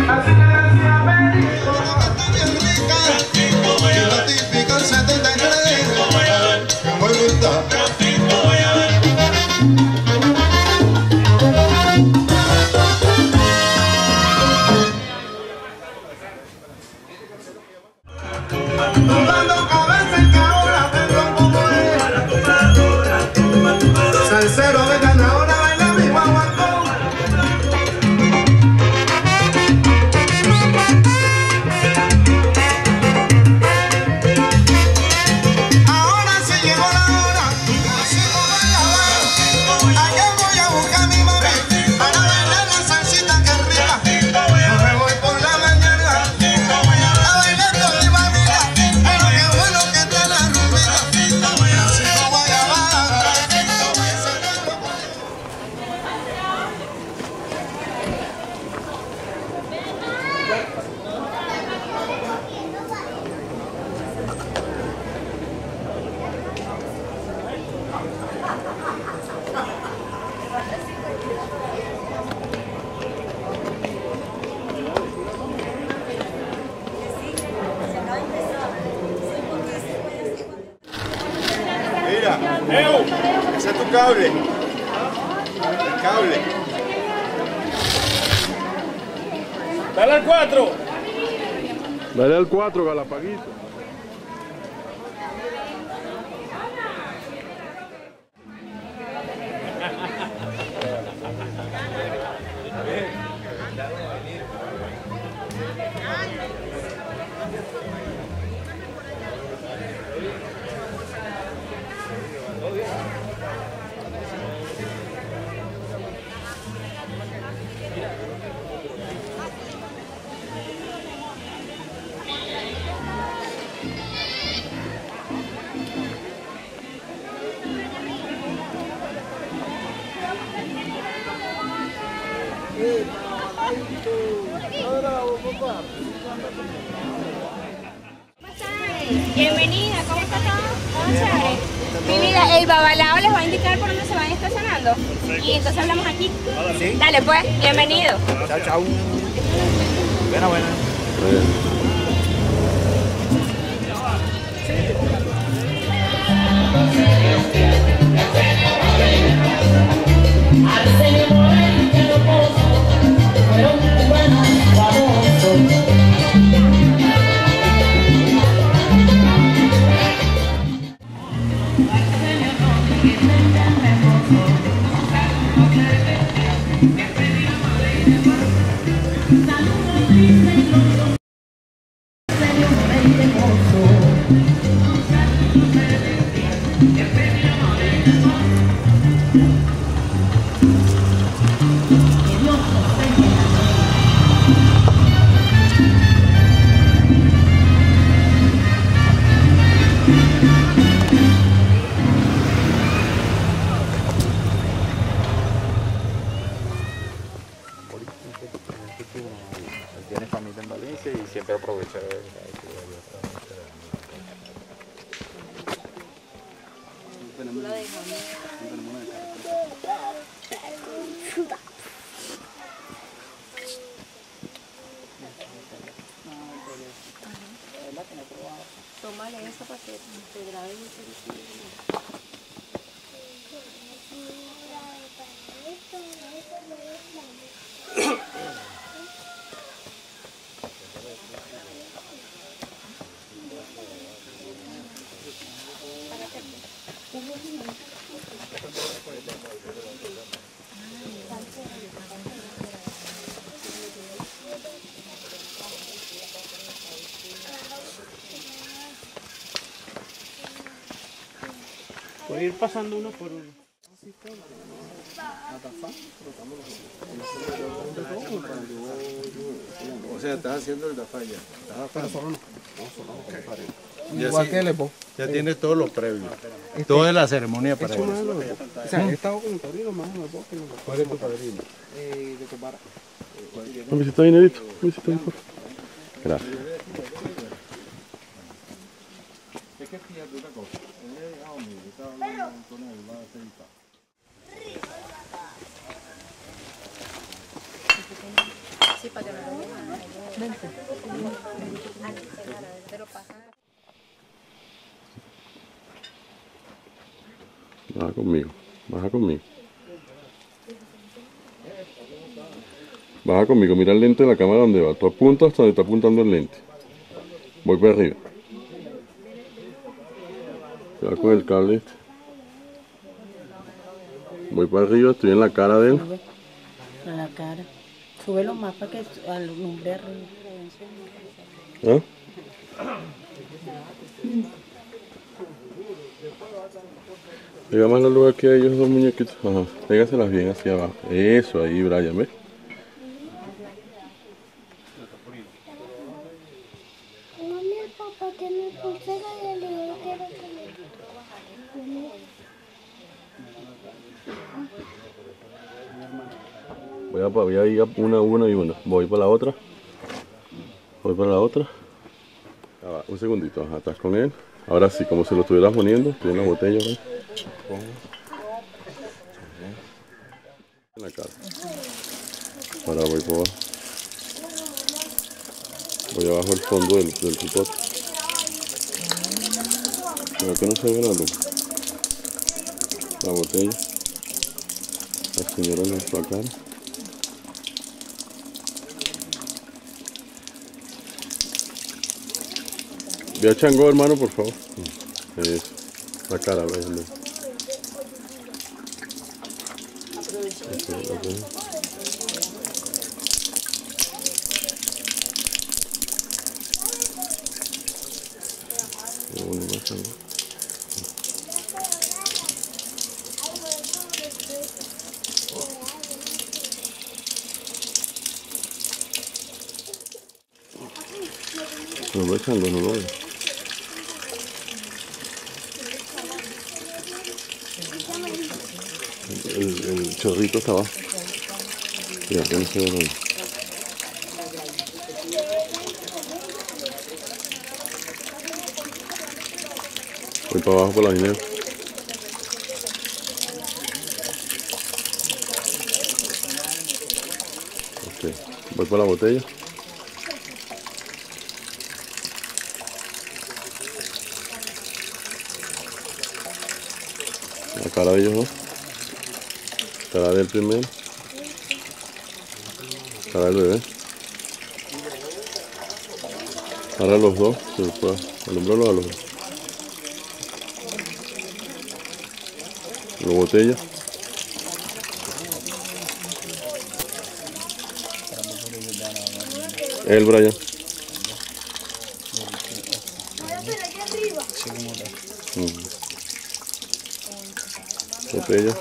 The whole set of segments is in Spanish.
Así que decía Perico, la típica 73, me gusta. tumbando cabeza que ahora tengo como es. Salsero de ganadora baila mi guaguancó. Ahora sí llegó la hora, así como ella va. Allá voy a buscar a mi mami para bailar la salsita que rica. Yo me voy por la mañana a bailar con mi mamita. Pero qué bueno que está la rumbita, así como ella va. Mira, ese es tu cable. El cable. Dale al 4. Dale al 4, Galapaguito. Bienvenida, ¿cómo está todo? ¿Cómo chévere? Mi vida, el babalao les va a indicar por dónde se van estacionando. Y entonces hablamos aquí. ¿Sí? Dale pues, bienvenido. Chao, chao. Buena, buena. Tiene familia en Valencia y siempre aprovecha. Tómale eso para que te grabe mucho. Voy a ir pasando uno por uno. O sea, estás haciendo el da falla. Igual que el Epo. Ya tienes todos los previos. Toda la ceremonia para Hecho eso. más de los Epo. O sea, he estado con el padrino más en el Epo que en el Epo. ¿Cuál es tu padrino? De Topara. Un besito ahí, Nerito. Un besito ahí, por favor. Gracias. Es que fíjate una cosa. Yo estaba hablando con él, va a hacer Baja conmigo, baja conmigo. Baja conmigo, mira el lente de la cámara donde va. Tú apuntas hasta donde está apuntando el lente. Voy para arriba. Cuidado con el cable este. Voy para arriba, estoy en la cara de él. A la cara. Súbelo más para que alumbre arriba. ¿Ah? Pega más la luz aquí a ellos dos muñequitos. Ajá, pégaselas bien hacia abajo. Eso, ahí Brian, ¿ves? Mami, el papá tiene pulsera y el libro quiere que Voy a ir una y una. Voy para la otra. Voy para la otra. Ah, va, un segundito, ajá, estás con él. Ahora sí, como si lo estuvieras poniendo, estoy en la botella, ¿ves? En la cara. Ahora voy por abajo. Voy abajo el fondo del pipote. Pero que no se ve la luz. La botella. La señora en nuestra cara. Ve a Chango, hermano, por favor. Eso. La cara, ve. No lo echan, no lo veo. El chorrito está abajo. Mira, que no se ve nada. Voy para abajo por la ginebra. Ok, voy para la botella. La cara de ellos dos. Cara del primero. Cara del bebé. Ahora los dos. Se puede alumbrarlos a los dos. La botella. El Brian. Botella.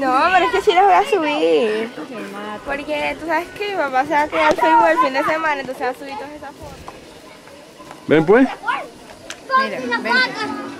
No, pero es que sí las voy a subir. Porque tú sabes que mi papá se va a quedar Facebook el fin de semana, entonces va a subir todas esas fotos. Ven pues. Mira, ven.